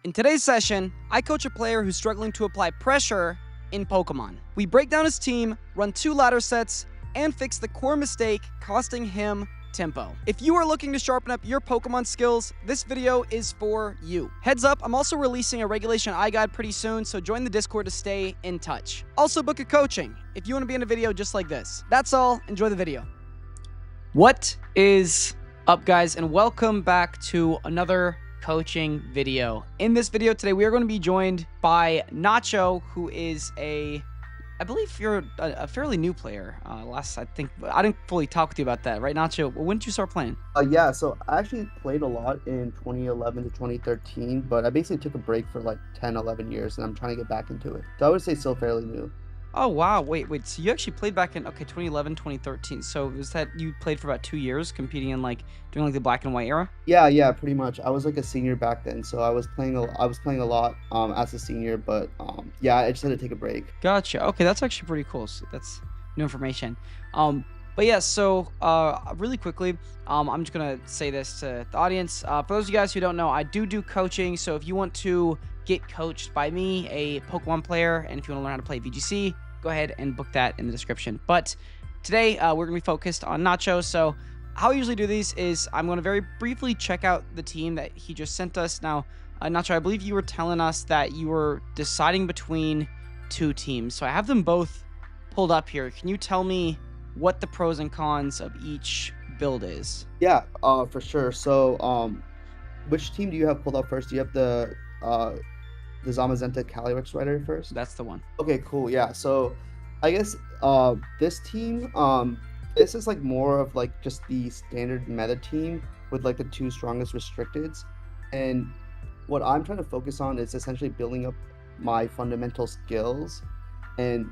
In today's session, I coach a player who's struggling to apply pressure in Pokemon. We break down his team, run 2 ladder sets, and fix the core mistake costing him tempo. If you are looking to sharpen up your Pokemon skills, this video is for you. Heads up, I'm also releasing a Regulation I guide pretty soon, so join the Discord to stay in touch. Also book a coaching if you want to be in a video just like this. That's all, enjoy the video. What is up, guys, and welcome back to another coaching video. In this video today, we are going to be joined by Nacho, who is I believe you're a fairly new player. I think I didn't fully talk with you about that, right, Nacho? When did you start playing? Yeah, so I actually played a lot in 2011 to 2013, but I basically took a break for like 10, 11 years, and I'm trying to get back into it. So I would say still fairly new. Oh, wow. Wait. So you actually played back in, 2011, 2013. So was that you played for about 2 years competing in during the black and white era? Yeah, pretty much. I was like a senior back then, so I was playing a lot as a senior, but yeah, I just had to take a break. Gotcha. Okay, that's actually pretty cool. So that's new information. But yeah, so really quickly, I'm just gonna say this to the audience. For those of you guys who don't know, I do coaching. So if you want to get coached by me, a Pokemon player, and if you want to learn how to play VGC, go ahead and book that in the description. But today, we're gonna be focused on Nacho. So how I usually do these is I'm gonna very briefly check out the team that he just sent us. Now, Nacho, I believe you were telling us that you were deciding between 2 teams. So I have them both pulled up here. Can you tell me what the pros and cons of each build is? Yeah, for sure. So, which team do you have pulled up first? Do you have the Zamazenta Calyrex Rider first? That's the one. Okay, cool. Yeah. So I guess this team this is like more of like just the standard meta team with like the 2 strongest restricteds. And what I'm trying to focus on is essentially building up my fundamental skills. And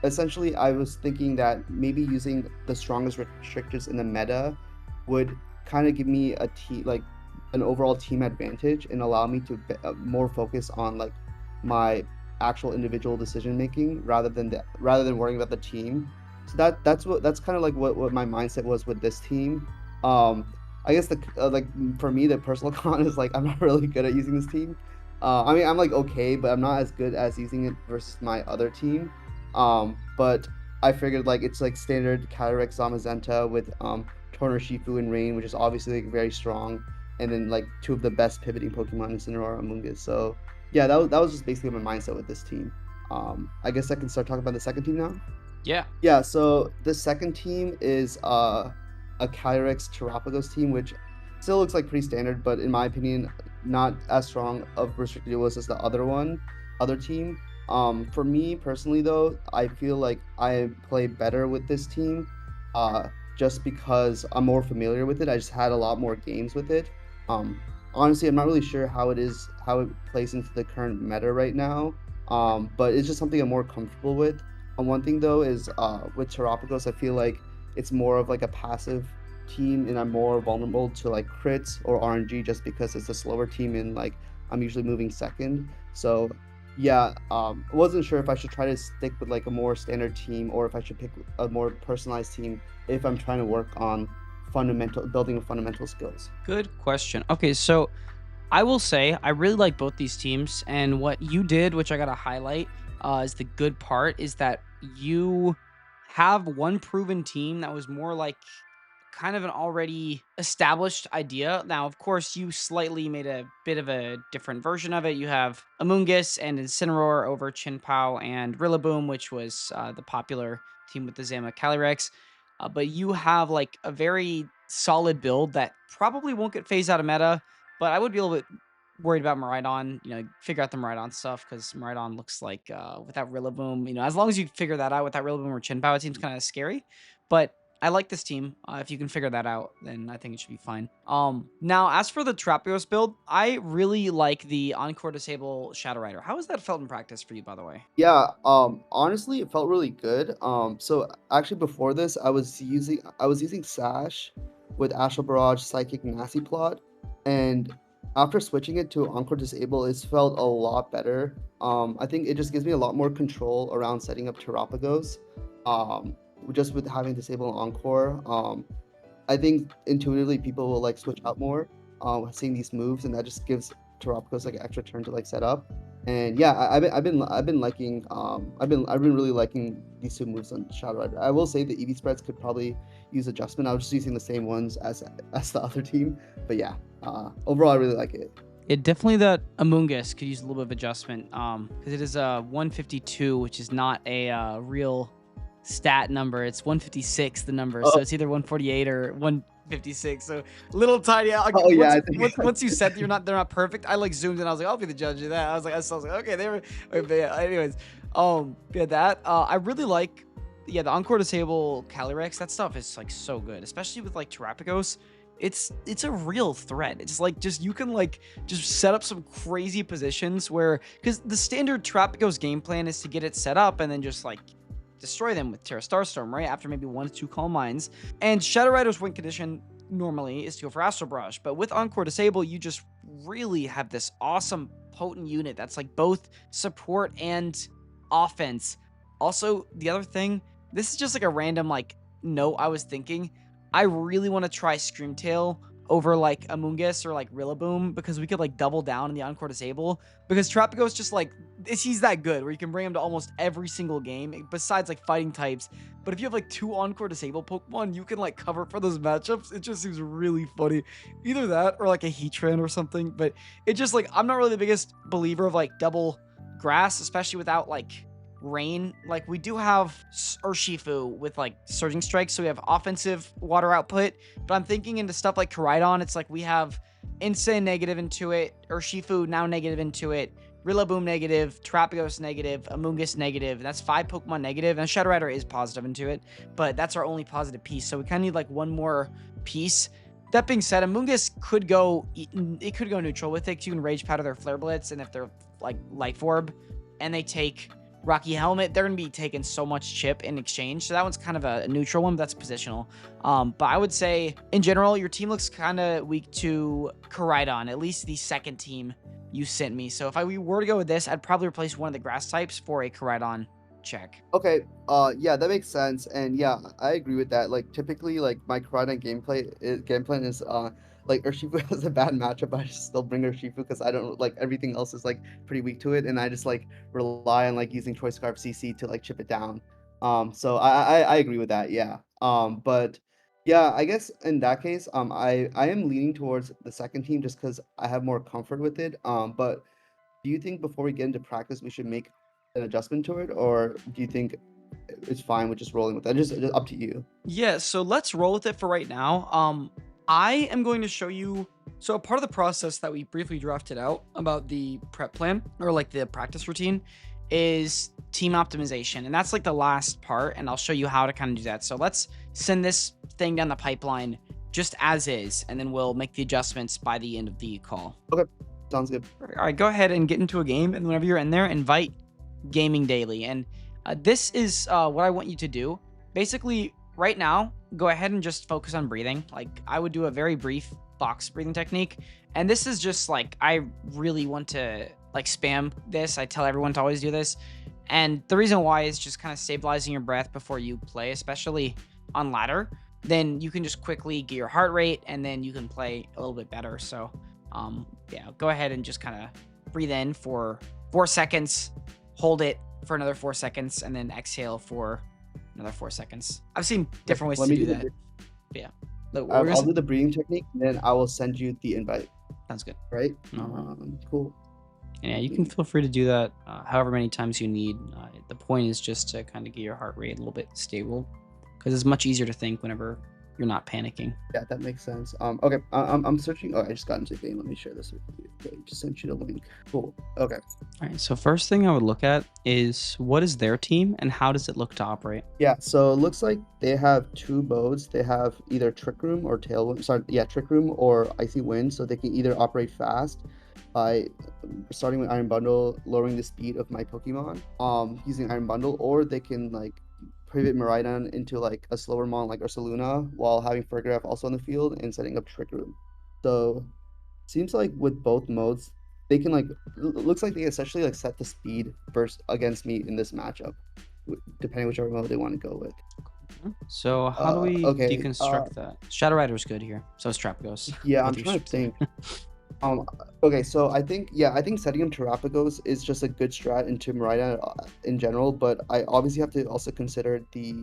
essentially I was thinking that maybe using the strongest restricteds in the meta would kind of give me a an overall team advantage and allow me to more focus on like my actual individual decision making rather than worrying about the team. So that's kind of like what my mindset was with this team. I guess the like for me the personal con is like I'm not really good at using this team. I mean I'm like okay, but I'm not as good as using it versus my other team. But I figured like it's like standard Calyrex Zamazenta with Turner Shifu and Rain, which is obviously like very strong, and then like 2 of the best pivoting Pokemon in Cineroar and Amoonguss. So yeah, that was just basically my mindset with this team. I guess I can start talking about the second team now. Yeah, so the second team is a Calyrex Terapagos team, which still looks like pretty standard, but in my opinion, not as strong of restricted duels as the other team. For me personally though, I feel like I play better with this team, just because I'm more familiar with it. I just had a lot more games with it. Honestly, I'm not really sure how it plays into the current meta right now. But it's just something I'm more comfortable with. And one thing though is with Terapagos, I feel like it's more of like a passive team, and I'm more vulnerable to like crits or RNG just because it's a slower team and like I'm usually moving second. So yeah, I wasn't sure if I should try to stick with like a more standard team or if I should pick a more personalized team if I'm trying to work on building fundamental skills. Good question. Okay, so I will say I really like both these teams, and what you did, which I gotta highlight, is the good part, is that you have one proven team that was more like kind of an already established idea. Now, of course, you slightly made a bit of a different version of it. You have Amoonguss and Incineroar over Chinpao and Rillaboom, which was the popular team with the Zama Calyrex. But you have like a very solid build that probably won't get phased out of meta, but I would be a little bit worried about Miraidon, figure out the Miraidon stuff, because Miraidon looks like without Rillaboom, as long as you figure that out without Rillaboom or Chinpao, it seems kind of scary. But I like this team. If you can figure that out, then I think it should be fine. Now, as for the Trapios build, I really like the Encore Disable Shadow Rider. How has that felt in practice for you, by the way? Yeah, honestly, it felt really good. So actually before this, I was using Sash with Astral Barrage, Psychic, Nasty Plot, and after switching it to Encore Disable, it's felt a lot better. I think it just gives me a lot more control around setting up Terapagos. Just with having Disable and Encore, I think intuitively people will like switch out more, seeing these moves, and that just gives Tarapka's like extra turn to like set up. And yeah, I've been liking I've been really liking these two moves on Shadow Rider. I will say the EV spreads could probably use adjustment. I was just using the same ones as the other team, but yeah, overall I really like it. It definitely that Amoongus could use a little bit of adjustment, because it is a 152, which is not a real stat number. It's 156 the number, so Oh, it's either 148 or 156. So little tiny. oh yeah, Once I think once you said that they're not perfect, I like zoomed in. I was like, I'll be the judge of that. I was like, okay, they were. But yeah, anyways, yeah, that I really like. Yeah, the Encore Disable Calyrex, that stuff is like so good, especially with like Terapagos. It's a real threat. It's like just you can like just set up some crazy positions where, because the standard Terapagos game plan is to get it set up and then just like destroy them with Terra Starstorm, right? After maybe 1 to 2 Calm Minds. And Shadow Rider's win condition normally is to go for Astral Brush, but with Encore Disable, you just really have this awesome potent unit that's like both support and offense. Also, the other thing, this is just like a random like note I was thinking. I really want to try Screamtail over like Amoongus or like Rillaboom, because we could like double down in the Encore Disable, because Terapagos just like he's that good where you can bring him to almost every single game besides like fighting types. But if you have like 2 Encore Disable Pokemon, you can like cover for those matchups. It just seems really funny. Either that or like a Heatran or something. But it just like, I'm not really the biggest believer of like double grass, especially without like rain. Like we do have Urshifu with like Surging Strike, so we have offensive water output, but I'm thinking into stuff like Koraidon, it's like we have Insane negative into it, Urshifu now negative into it, Rillaboom negative, Terapagos negative, Amoongus negative. That's 5 Pokemon negative, and Shadow Rider is positive into it, but that's our only positive piece, so we kind of need like one more piece. That being said, Amoongus could go, it could go neutral with it, 'cause you can Rage Powder their Flare Blitz, and if they're like Life Orb and they take Rocky Helmet, they're going to be taking so much chip in exchange. So that one's kind of a neutral one, but that's positional. But I would say, in general, your team looks kind of weak to Koraidon, at least the second team you sent me. So if we were to go with this, I'd probably replace one of the grass types for a Koraidon check. Okay, yeah, that makes sense, and yeah, I agree with that. Like typically, like my Koraidon game plan is like Urshifu has a bad matchup, but I just still bring Urshifu because I don't like everything else is like pretty weak to it, and I just like rely on like using Choice Scarf CC to like chip it down. So I agree with that, yeah. But yeah, I guess in that case, I am leaning towards the second team just because I have more comfort with it. But do you think before we get into practice, we should make an adjustment to it, or do you think it's fine with just rolling with that? Just up to you. Yeah, so let's roll with it for right now. I am going to show you. So a part of the process that we briefly drafted out about the prep plan, or like the practice routine, is team optimization, and that's like the last part, and I'll show you how to kind of do that. So let's send this thing down the pipeline just as is, and then we'll make the adjustments by the end of the call. Okay, sounds good. All right, go ahead and get into a game, and whenever you're in there, invite Gaming Daily. And this is what I want you to do. Basically, right now, go ahead and just focus on breathing. Like I would do a very brief box breathing technique. And this is just like, I really want to like spam this. I tell everyone to always do this. And the reason why is just kind of stabilizing your breath before you play, especially on ladder. Then you can just quickly get your heart rate, and then you can play a little bit better. So yeah, go ahead and just kind of breathe in for 4 seconds, hold it for another 4 seconds, and then exhale for another 4 seconds. I've seen different ways Let to me do do that. But yeah, look, I'll do the breathing technique, and then I will send you the invite. sounds good. Right? Cool. And yeah, you can feel free to do that however many times you need. The point is just to kind of get your heart rate a little bit stable, because it's much easier to think whenever you're not panicking. Yeah, that makes sense. Okay, I'm searching. Oh, I just got into the game. Let me share this with you. Okay, just sent you the link. Cool. Okay. All right. So first thing I would look at is what is their team and how does it look to operate? Yeah. So it looks like they have 2 modes. They have either Trick Room or Tailwind. Sorry, yeah, Trick Room or Icy Wind. So they can either operate fast by starting with Iron Bundle, lowering the speed of my Pokemon, using Iron Bundle, or they can like pivot Miraidon into like a slower mon like Ursaluna while having Fergraph also on the field and setting up Trick Room. So seems like with both modes, they can like looks like they essentially like set the speed first against me in this matchup, depending whichever mode they want to go with. So how do we okay, deconstruct that? Shadow Rider's good here. So is Trapgos. Yeah, I'm Both your trying to ships. think. Um, okay, so I think setting him Terapagos is just a good strat into Marida in general, but I obviously have to also consider the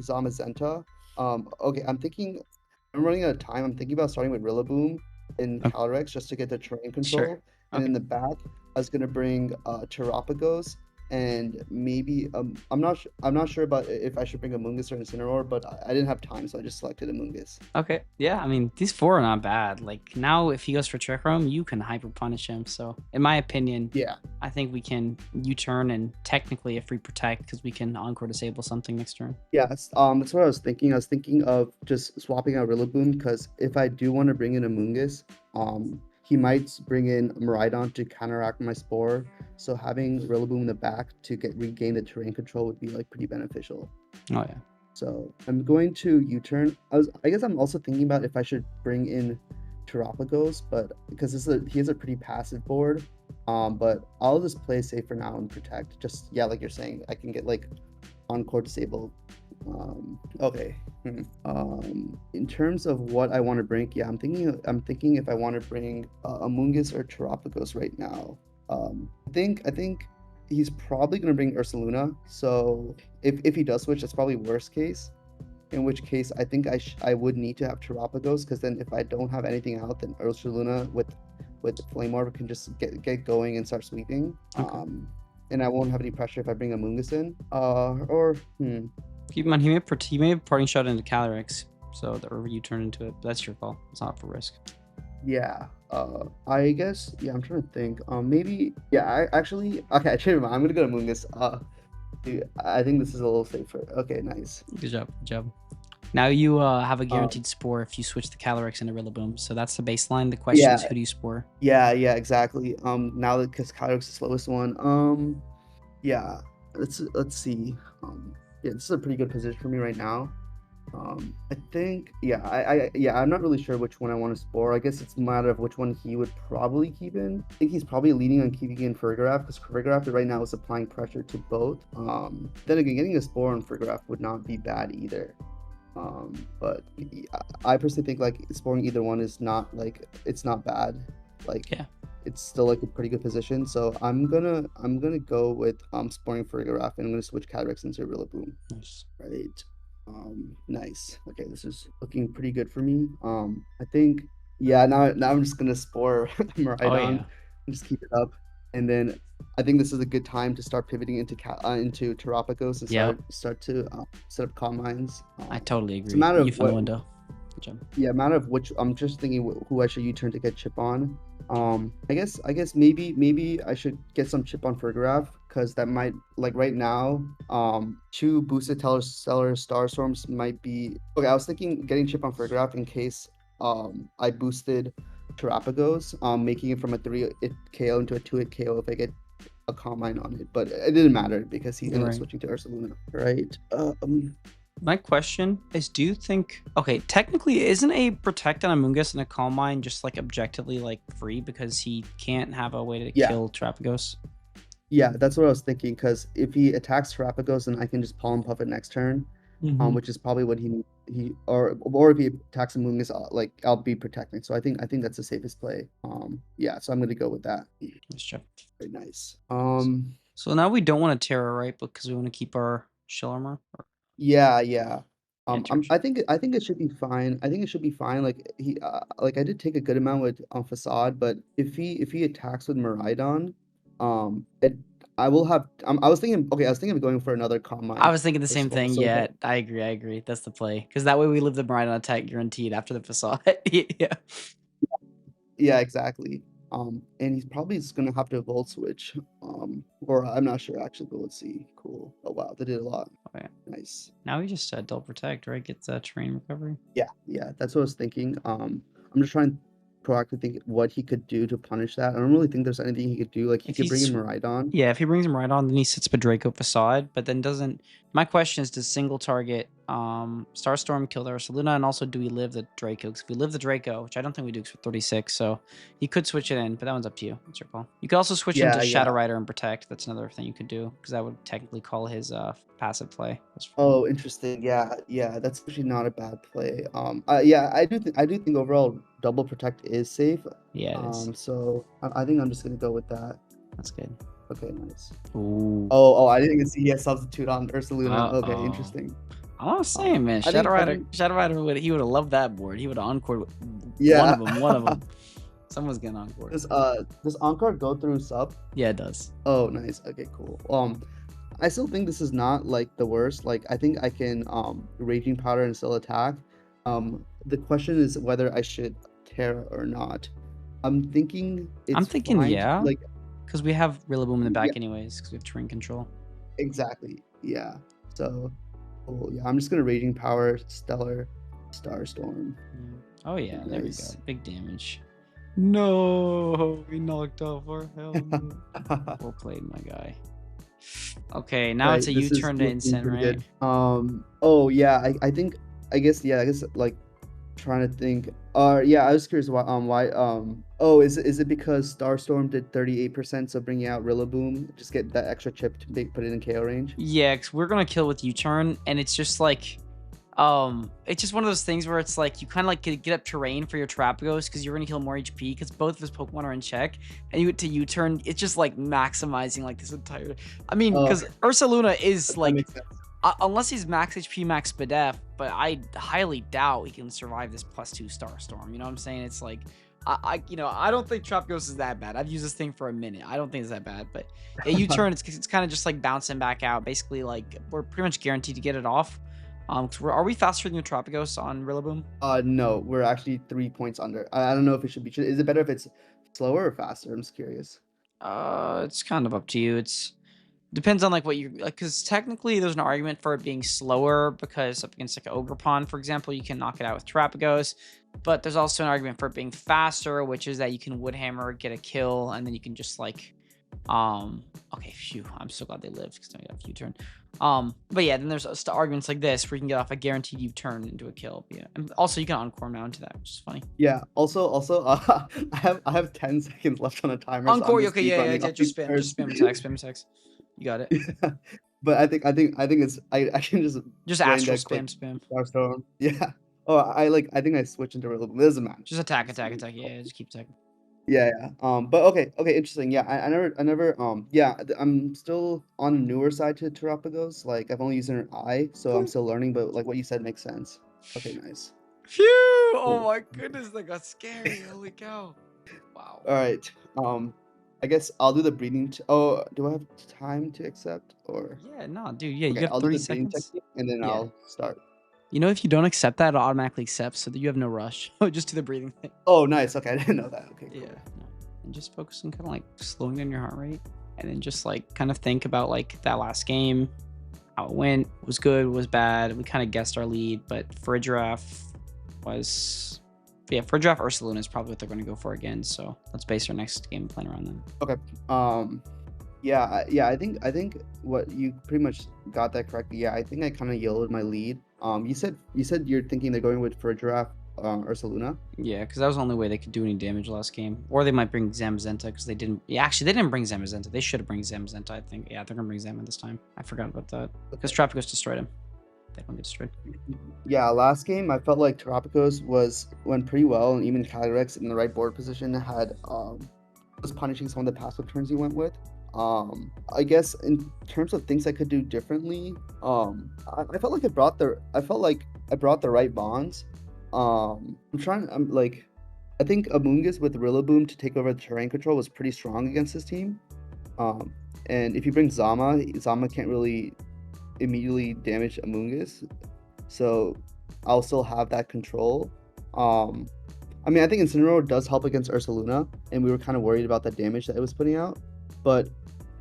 Zamazenta. Okay, I'm running out of time. I'm thinking about starting with Rillaboom in Okay, Calyrex just to get the terrain sure. control, and Okay. in the back, I was gonna bring Terapagos and maybe I'm not sure about if I should bring a Mungus or Incineroar, but I didn't have time, so I just selected a Mungus. Okay. Yeah, I mean, these four are not bad. Like, now if he goes for Trick Room, you can hyper punish him. So, in my opinion, Yeah. I think we can U-turn and technically a free protect because we can Encore disable something next turn. Yes, that's what I was thinking. I was thinking of just swapping out Rillaboom because if I do want to bring in a Mungus, he might bring in Miraidon to counteract my Spore. So having Rillaboom in the back to regain the terrain control would be like pretty beneficial. Oh, yeah. So I'm going to U-turn. I guess I'm also thinking about if I should bring in Terapagos, but because he has a pretty passive board. But I'll just play safe for now and protect. Just yeah, like you're saying, I can get like Encore disable. Okay. In terms of what I want to bring, yeah, I'm thinking if I want to bring Amoonguss or Terapagos right now. I think he's probably gonna bring Ursaluna. So if he does switch, that's probably worst case. In which case, I think I would need to have Terapagos because then if I don't have anything out, then Ursaluna with Flame Orb can just get going and start sweeping. Okay. And I won't have any pressure if I bring Amoonguss in. Or Keep in mind, he may have parting shot into Calyrex, so that or U-turn into it. But that's your call. It's not for risk. Yeah. I guess yeah. I'm trying to think. Maybe yeah. I actually okay. I changed my mind. I'm gonna go to Mungus. Dude, I think this is a little safer. Okay, nice. Good job. Good job. Now you have a Um, guaranteed spore if you switch the Calyrex into Rillaboom. So that's the baseline. The question yeah, is, who do you spore? yeah, exactly. Now that because Kyogre's the slowest one. Yeah. Let's see. Yeah, this is a pretty good position for me right now. I think yeah, yeah, I'm not really sure which one I want to spore. I guess it's a matter of which one he would probably keep in. I think he's probably leaning on keeping in Fergraph because Fergraph right now is applying pressure to both. Then again, getting a spore on Fergraph would not be bad either. But I personally think like sporing either one is not like it's not bad. Like Yeah. it's still like a pretty good position. So I'm gonna go with sporing Fergraph and I'm gonna switch Calyrex into Rillaboom. Nice. Right. Nice. Okay, this is looking pretty good for me. I think yeah, now I'm just gonna spore Oh Miraidon yeah. and just keep it up. And then I think this is a good time to start pivoting into Terapagos and Yep. start to set up Calm Minds. I totally It's a agree. matter You of found the what window. Good job. yeah, matter of which I'm just thinking who I should U-turn to get chip on. I guess maybe I should get some chip on Fergraph because that might like right now, two boosted Stellar Starstorms might be okay. I was thinking getting chip on Fergraph in case I boosted Terapagos, making it from a 3-hit KO into a 2-hit KO if I get a Calm Mind on it, but it didn't matter because he's gonna Right. switching to Ursaluna, right? My question is, do you think okay, technically isn't a protect on Amoonguss and a Calm Mind just like objectively like free because he can't have a way to Yeah, kill Trapagos? yeah, that's what I was thinking. Because if he attacks Terapagos, then I can just Pollen Puff it next turn, Mm-hmm. which is probably what he or if he attacks a Moongus, like I'll be protecting. So I think that's the safest play. Yeah, so I'm gonna go with that. Let's check. Very nice. So now we don't want to Terra, right? Because we want to keep our Shell Armor. Yeah, yeah. Anti-Archer. I think it should be fine. I think it should be fine. Like like I did take a good amount with Facade, but if he attacks with Miraidon, it I will have. I was thinking. Okay, I was thinking of going for another Calm I Mind was thinking the as same well. thing. So Yeah, I agree. I agree. That's the play. Because that way we live the Bride on attack guaranteed after the facade. Yeah. yeah, exactly. And he's probably just gonna have to Volt Switch. Or I'm not sure actually, but let's see. Cool. Oh wow, they did a lot. Okay. Nice. Now we just Adult Protect, right? Gets terrain recovery. Yeah, that's what I was thinking. I'm just trying to proactively think what he could do to punish that. I don't really think there's anything he could do. Like he If could bring in he's Miraidon. yeah, if he brings him right on, then he sits Draco Facade, but then doesn't. My question is, does single target Starstorm killed Ursaluna, and also do we live the Draco? Because if we live the Draco, which I don't think we do because we're 36, so you could switch it in, but that one's up to you. It's your call. You could also switch into Yeah, yeah. Shadow Rider and Protect. That's another thing you could do, because that would technically call his passive play. Oh, interesting. Yeah, yeah, that's actually not a bad play. Yeah, I do think overall double protect is safe. Yeah, it is. So I think I'm just gonna go with that. That's good. Okay, nice. Ooh. Oh, I didn't even see he has substitute on Ursaluna. Okay, Uh-oh. interesting. I was saying, man, I think Shadow Rider would he would have loved that board. He would have encored one yeah. of them. One of them. Someone's getting encored. Does Encore go through sub? Yeah, it does. Oh, nice. Okay, cool. I still think this is not like the worst. Like I think I can Raging Powder and still attack. The question is whether I should Terra or not. I'm thinking I'm it's thinking fine. yeah, Like because we have Rillaboom in the back yeah, anyways, because we have terrain control. exactly. Yeah. So cool. Yeah, I'm just gonna Raging Power, Stellar, Starstorm. Oh yeah, there we go. Nice. Big damage. No, we knocked off our helmet. Well played, my guy. Okay, now it's a This is U-turn to looking Incen, pretty right? good. Oh yeah, I guess like trying to think. Yeah, I was curious why oh is it because Starstorm did 38%, so bringing out Rillaboom, just get that extra chip to put it in KO range? Yeah, because we're gonna kill with U-turn, and it's just like, it's just one of those things where it's like you kind of like get up terrain for your Trapagos because you're gonna kill more HP because both of his Pokemon are in check, and you get to U-turn. It's just like maximizing like this entire. I mean, Oh, because Ursaluna is that like, makes sense. unless he's max HP, max Spadef, but I highly doubt he can survive this +2 Starstorm. You know what I'm saying? It's like, I don't think Trapagos is that bad. I've used this thing for a minute. I don't think it's that bad, but yeah, U-turn, it's kind of just like bouncing back out. Basically, like we're pretty much guaranteed to get it off. 'Cause are we faster than your Tropicos on Rillaboom? No, we're actually 3 points under. I don't know if it should be. Is it better if it's slower or faster? I'm just curious. It's kind of up to you. It's depends on like what you like, because technically there's an argument for it being slower because up against like Ogerpon, for example, you can knock it out with Trapagos. But there's also an argument for it being faster, which is that you can Woodhammer, get a kill, and then you can just like, okay, phew, I'm so glad they lived because now you have U-turn. But yeah, then there's arguments like this where you can get off a guaranteed U-turn into a kill. But yeah, and also you can Encore now into that, which is funny. Yeah. Also, I have 10 seconds left on a timer, so I'm Encore, just okay, speed yeah, running all just these spam attack, spam attacks. You got it. Yeah. But I think it's I can Just bring astral that quick spam. Starstorm. Yeah. Oh, I think I switched into Rillaboom. It doesn't matter. Just attack. Yeah, just keep attacking. Yeah, yeah. But okay, interesting. Yeah, I never yeah, I'm still on the newer side to Terapagos. Like I've only used an eye, so I'm Cool. still learning, but like what you said makes sense. Okay, nice. Phew! Oh Cool. my goodness, that got scary. Holy cow. Wow. All right. I guess I'll do the breeding. Oh, do I have time to accept or? Yeah, no, dude. Yeah, you Okay, have I'll do 30 the breeding seconds. technique and then Yeah. I'll start. You know, if you don't accept that, it automatically accepts so that you have no rush. Just do the breathing thing. Oh, nice. Okay, I didn't know that. Okay, cool. Yeah. No. And just focus on kind of like slowing down your heart rate. And then just like kind of think about like that last game, how it went, was good, was bad. We kind of guessed our lead, but Farigiraf was. Yeah, Farigiraf Ursaluna is probably what they're going to go for again. So let's base our next game plan around them. Okay. Yeah, I think what you pretty much got that correctly. Yeah, I think I kind of yielded my lead. You said you're thinking they're going with for a giraffe, Ursaluna. Yeah, because that was the only way they could do any damage last game. Or they might bring Zamazenta because they didn't. Yeah, actually, they didn't bring Zamazenta. They should have bring Zamazenta, I think. Yeah, they're gonna bring Zama this time. I forgot about that because Trapagos destroyed him. They don't get destroyed. Yeah, last game I felt like Terapagos went pretty well, and even Calyrex in the right board position had was punishing some of the passive turns he went with. I guess in terms of things I could do differently, I felt like I brought the right bonds. I think Amoonguss with Rillaboom to take over the terrain control was pretty strong against this team. And if you bring Zama can't really immediately damage Amoonguss, so I'll still have that control. I mean, I think Incineroar does help against Ursaluna, and we were kind of worried about the damage that it was putting out, but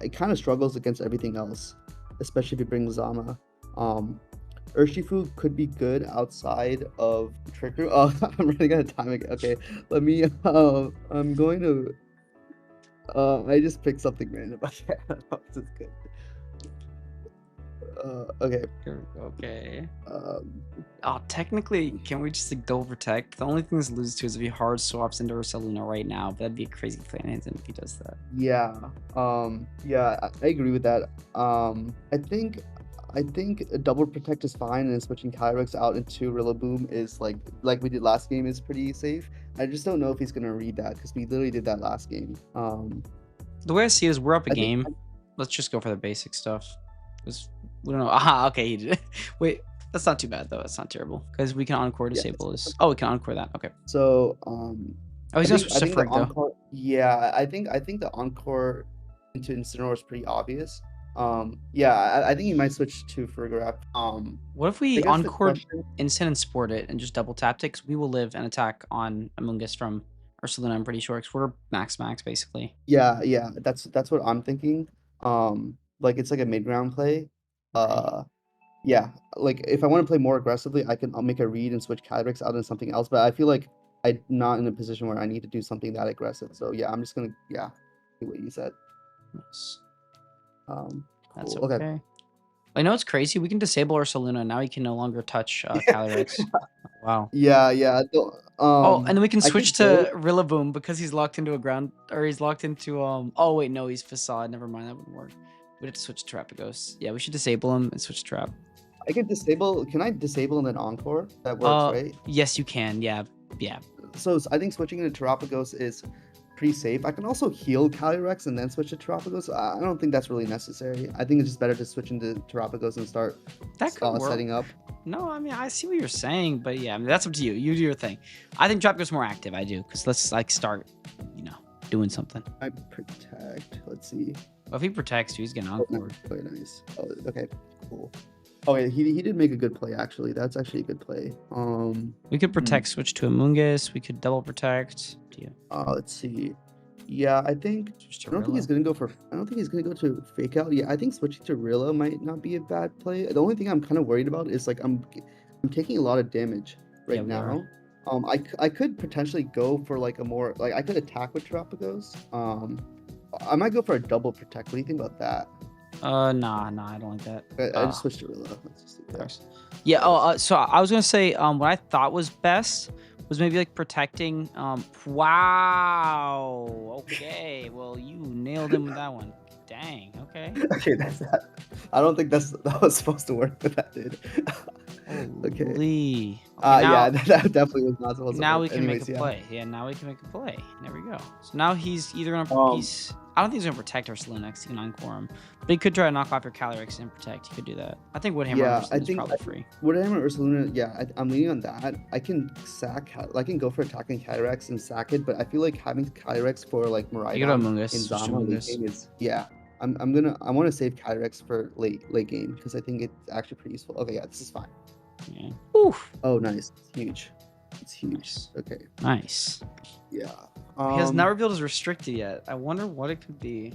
it kind of struggles against everything else, especially if you bring Zama. Urshifu could be good outside of Trick Room. Oh, I'm running out of time again. Okay, let me. I'm going to. I just picked something random. Okay, this is good. Okay. Okay. Um, Oh, technically, can we just like double protect? The only thing this loses to is if he hard swaps into Ursaluna right now. But that'd be a crazy plan if he does that. yeah. Yeah, I agree with that. I think a double protect is fine, and switching Kyrex out into Rillaboom is like we did last game is pretty safe. I just don't know if he's gonna read that because we literally did that last game. The way I see it is we're up a I think game. Let's just go for the basic stuff. Because we don't know. Aha, okay, he did it. Wait, that's not too bad though. That's not terrible. Because we can encore yeah. disable this. Oh, we can encore that. Okay. So Oh, he's I gonna think switch I to think the Frig though. encore. Yeah, I think the encore into Incineroar is pretty obvious. Yeah, I think he might switch to Farigiraf. What if I we guess the encored question. Instant and Sport it and just double tapped it? Because we will live an attack on Amoonguss from Ursaluna, I'm pretty sure. Because we're max basically. Yeah, that's what I'm thinking. Like it's like a mid-ground play. Right. Uh, yeah, like if I want to play more aggressively, I'll make a read and switch Kyrex out into something else. But I feel like I'm not in a position where I need to do something that aggressive. So yeah, I'm just gonna do what you said. Nice. That's Cool. Okay. okay. I know it's crazy. We can disable Ursaluna. Now he can no longer touch Calyrex. Wow. Yeah. Oh, and then we can I switch could go. to Rillaboom because he's locked into a ground, or he's locked into Oh wait, no, he's Facade. Never mind, that wouldn't work. We'd have to switch to Terrapagos. Yeah, we should disable him and switch to Trap. I could disable. Can I disable and then encore? That works, right? Yes, you can. Yeah, yeah. So I think switching into Terrapagos is pretty safe. I can also heal Calyrex and then switch to Terrapagos. I don't think that's really necessary. I think it's just better to switch into Terrapagos and start That could work. setting up. No, I mean I see what you're saying, but yeah, I mean, that's up to you. You do your thing. I think Terrapagos more active. I do because let's like start, doing something. I protect. Let's see. Well, if he protects you, he's getting Oh, encored. very nice. Oh, okay, cool. Oh yeah, he did make a good play actually. That's actually a good play. We could protect, switch to Amoonguss. We could double protect. Do you? Let's see. Yeah, I don't think he's gonna go for. I don't think he's gonna go to fake out. Yeah, I think switching to Rilla might not be a bad play. The only thing I'm kind of worried about is like I'm taking a lot of damage right Yeah, we are. now. I could potentially go for like a more like I could attack with Terrapagos. I might go for a double protect. What do you think about that? Nah, I don't like that. I just switched to Rilla. Let's just do that. Yeah. Oh, so I was gonna say, what I thought was best was maybe like protecting. Wow. Okay. Well, you nailed him with that one. Dang. Okay. Okay, that's that. I don't think that was supposed to work, but that did. Okay. Holy. Yeah, that definitely was not supposed to Now work. we can Anyways, make a yeah. play. Yeah, now we can make a play. There we go. So now he's either gonna I don't think he's gonna protect our Slinex. He can encore him, but he could try to knock off your Calyrex and protect. He could do that. I think Woodhammer Yeah, I is think probably free. Woodhammer or Ursaluna, yeah, I'm leaning on that. I can I can go for attacking Kyrex and sack it, but I feel like having Kyrex for like You go to Miraidon Amoonguss. in Switch to Zama late Amoonguss. game is I want to save Kyrex for late game because I think it's actually pretty useful. Okay, yeah, this is fine. Yeah. Oof. Oh, nice. It's huge. It's huge. Nice. Okay. Nice. Yeah. He has not revealed his restricted yet. I wonder what it could be.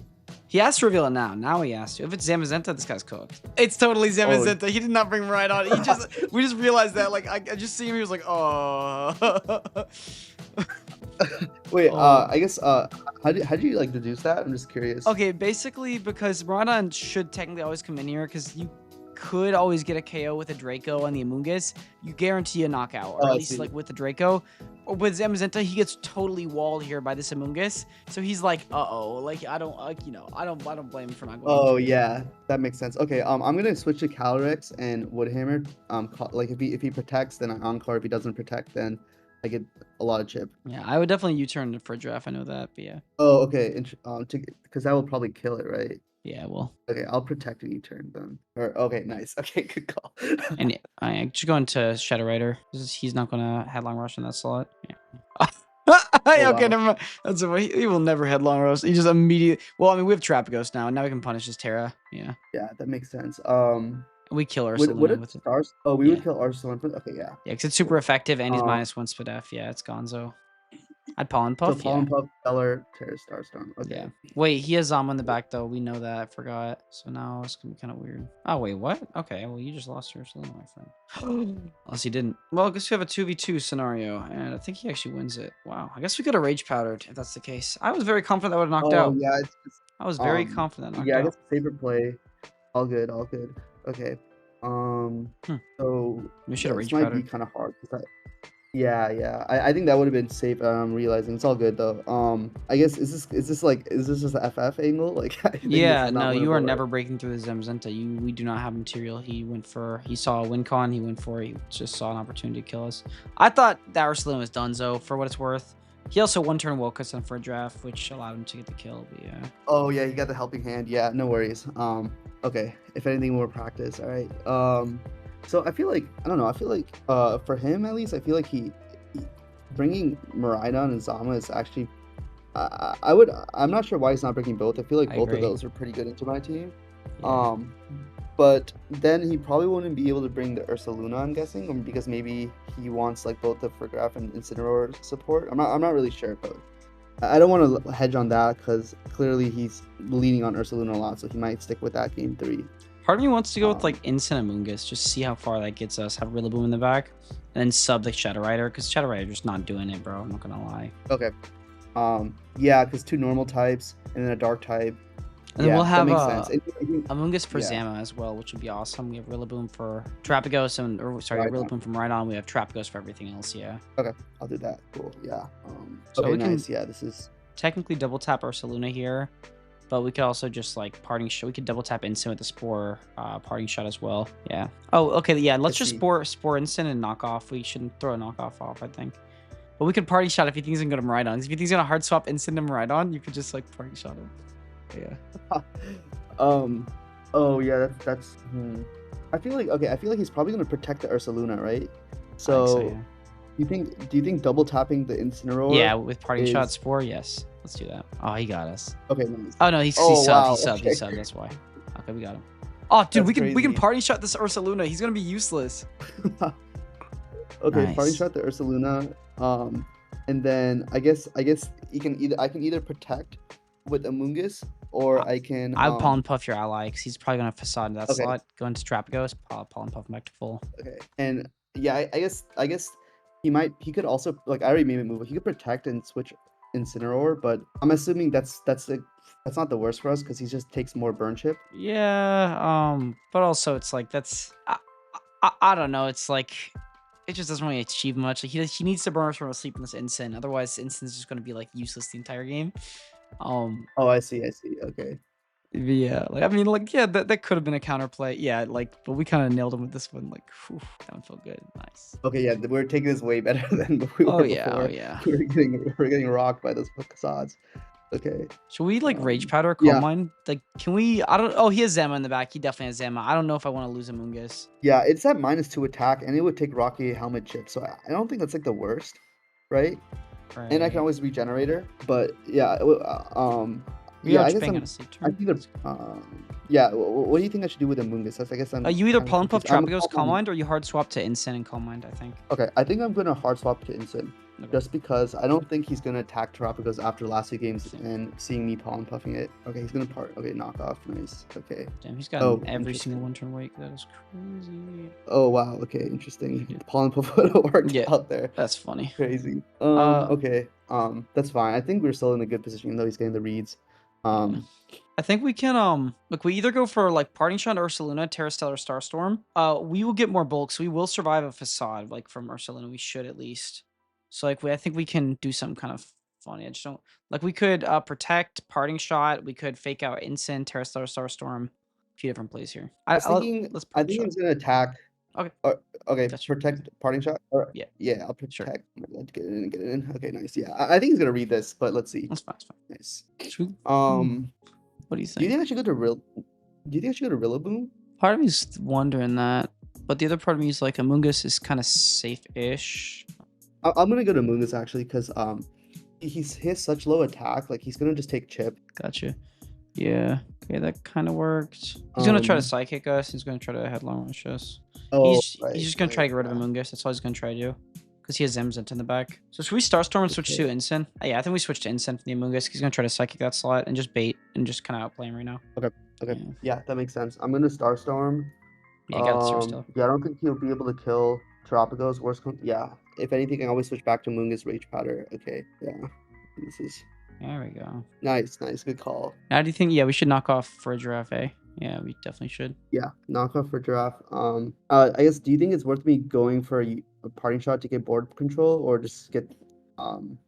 He has to reveal it now. Now he has to. If it's Zamazenta, this guy's cooked. It's totally Zamazenta. He did not bring Miraidon. We just realized that. Like I just see him. He was like, oh. Wait. I guess. How do you like deduce that? I'm just curious. Okay, basically because Miraidon should technically always come in here because you could always get a KO with a Draco on the Amoonguss. You guarantee a knockout, or at least like with the Draco. Or with Zamazenta, he gets totally walled here by this Amoonguss. So he's like, like I don't blame him for not going. Oh yeah, that makes sense. Okay, I'm gonna switch to Calyrex and Woodhammer. Like if he protects, then I encore. If he doesn't protect, then I get a lot of chip. Yeah, I would definitely U-turn to Fridge. I know that, but yeah. Oh, okay. Because that will probably kill it, right? Yeah, well. Okay, I'll protect and U-turn then. Okay, nice. Okay, good call. And I just go into Shadow Rider. He's not gonna headlong rush in that slot. Yeah. Okay, never mind. That's he will never headlong rush. He just immediately. Well, I mean, we have Terrapagos now, and now we can punish his Terra. Yeah. Yeah, that makes sense. We kill our would it with it. stars? Oh, we would kill Arsalan. Okay, yeah. Yeah, because it's super effective, and he's -1 spit F. Yeah, it's Gonzo. I'd Pollen Puff. So Pollen Puff, Stellar, Terra, Starstorm. Okay. Yeah. Wait, he has Zama in the back though. We know that. I forgot. So now it's gonna be kind of weird. Oh wait, what? Okay, well you just lost your Selena, my friend. Unless he didn't. Well, I guess we have a 2v2 scenario, and I think he actually wins it. Wow. I guess we could have Rage Powdered if that's the case. I was very confident that would have knocked out. Yeah, I was very confident that knocked I out. guess favorite play. All good, all good. Okay. Um. Hmm. So We should have this rage might be powder. kind of hard. 'Cause yeah, yeah. I think that would have been safe. I'm realizing it's all good though. I guess is this just the FF angle? Like I think this Yeah, is not no, you are winnable, right? never breaking through the Zamzenta. We do not have material. He saw a win con, he went for it. He just saw an opportunity to kill us. I thought that Ursuline was donezo for what it's worth. He also one turn woke us in for a draft, which allowed him to get the kill. But yeah. Oh yeah, he got the helping hand. Yeah, no worries. Okay. If anything, more practice. All right. So I feel like I don't know. I feel like for him at least, I feel like he bringing Miraidon and Zama is actually I would I'm not sure why he's not bringing both. I feel like I both of agree. those are pretty good into my team. Yeah. Um, but then he probably wouldn't be able to bring the Ursaluna, I'm guessing, because maybe he wants like both the Friggraff and Incineroar support. I'm not really sure, but I don't want to hedge on that because clearly he's leaning on Ursaluna a lot, so he might stick with that game 3. Part of me wants to go with like Um, Instant Amoongus, just see how far that gets us. Have Rillaboom in the back, and then sub the Shadow Rider, because Shadow Rider just not doing it, bro. I'm not gonna lie. okay. Yeah, because 2 normal types and then a dark type. And then we'll Yeah, that have makes sense. Amoongus for Yeah, Zama as well, which would be awesome. We have Rillaboom for Trapagos, and or sorry, right on. Rillaboom from Rhydon. We have Trapagos for everything else. Yeah. Okay, I'll do that. Cool. Yeah. So Okay, we can nice. Yeah, this is technically double tap Ursaluna here, but we could also just like parting shot. We could double tap Instant with the Spore parting shot as well. Yeah. Oh, okay. Yeah. I Let's just see. Spore Instant and knock off. We shouldn't throw a knockoff off, I think. But we could party shot if he thinks he's gonna go to Miraidon. If he thinks he's gonna hard swap Instant to Miraidon, you could just like party shot him. Yeah. um. Oh yeah, I feel like okay. I feel like he's probably gonna protect the Ursaluna, right? I think so, So yeah. do you think double tapping the Yeah, Incineroar with parting shot is Spore, yes. Let's do that. Oh, he got us. okay? Nice. Oh no, he Oh subbed, he wow. subbed, he Okay, subbed, that's why. Okay, we got him. Oh dude, that's we can crazy. party shot this Ursaluna. He's gonna be useless. Okay, parting Nice. shot the Ursaluna. And then I guess I can either protect with Amoongus or I can I would Pollen Puff your ally, because he's probably gonna facade that okay. slot. Go into Trapagos, Pollen Puff him back to full. Okay. And yeah, I guess he could also like I already made a move. He could protect and switch Incineroar, but I'm assuming that's not the worst for us because he just takes more burn chip. Yeah, but also it's like I don't know. It's like it just doesn't really achieve much. Like he needs to burn us from a sleepless instant. Otherwise, instant's just gonna be like useless the entire game. Um, Oh, I see. Okay. yeah, like I mean, like yeah, that could have been a counterplay. Yeah, like but we kind of nailed him with this one. Like, whew, that one felt good. Nice. Okay, yeah, we're taking this way better than we Oh were yeah, oh before. yeah. We're getting rocked by those facades. Okay. Should we like rage powder Calm Yeah, Mind? Like, can we? I don't. Oh, he has Zama in the back. He definitely has Zama. I don't know if I want to lose Amoongus. yeah, it's at -2 attack, and it would take Rocky helmet chip, so I don't think that's like the worst, right? And I can Right. always regenerate her, but yeah, We yeah, are I just guess bang on a sleep I turn. either, yeah. What do you think I should do with Amoongus? I guess You either kind of Pollen Puff confused. I'm Trapagos Calm Mind or you hard swap to Instant and Calm Mind, I think. okay. I think I'm gonna hard swap to Instant, Okay. just because I don't think he's gonna attack Terrapagos after last 2 games Same. and seeing me pollen puffing it. Okay, he's gonna okay, knock off. Nice. Okay. Damn, he's got Oh, every interesting. single one turn wake. That is crazy. Oh wow. Okay, interesting. Yeah. The pollen puff would have worked Yeah, out there. that's funny. Crazy. Uh, Okay. That's fine. I think we're still in a good position, even though he's getting the reads. yeah. I think we can look, we either go for like Parting Shot Ursaluna, Terrastellar Starstorm. We will get more bulk, so we will survive a facade like from Ursaluna. We should at least. So like I think we can do something kind of funny. I just don't like we could protect Parting Shot, we could fake out Instant, Terrastellar Starstorm. A few different plays here. Let's I Parting think Shot. he's gonna attack. Okay, Okay, gotcha. protect parting shot. Or Yeah, yeah, I'll sure. protect. Let's get it in. Get it in. Okay, nice. Yeah, I think he's gonna read this, but let's see. That's fine, that's fine. Nice. Should we- Um, What do you do you think? think I should go to real? Do you think I should go to Rillaboom? Part of me's wondering that, but the other part of me is like Amoongus is kind of safe-ish. I'm gonna go to Moongus actually because he has such low attack. Like he's gonna just take chip. Gotcha. Yeah. Okay, that kind of worked. He's gonna try to Um. psychic us. He's gonna try to headlong rush us. Oh, He's right. just gonna try to get rid of Yeah. Amoongus. That's all he's gonna try to do. Because he has Zemzent in the back. So should we Starstorm and switch to Okay. Instant? Yeah, I think we switch to Instant from the Amoongus. He's gonna try to psychic that slot and just bait and just kind of outplay him right now. Okay. Yeah, Yeah, that makes sense. I'm gonna Starstorm. yeah, got the still. Yeah, I don't think he'll be able to kill Terrapagos. Yeah. If anything, I always switch back to Moongus Rage Powder. Okay. Yeah. This is There we go. nice. Nice. Good call. Now do you think? Yeah, we should knock off for a giraffe. Eh? Yeah, we definitely should. Yeah, knockoff for giraffe. I guess, do you think it's worth me going for a parting shot to get board control, or just get, um,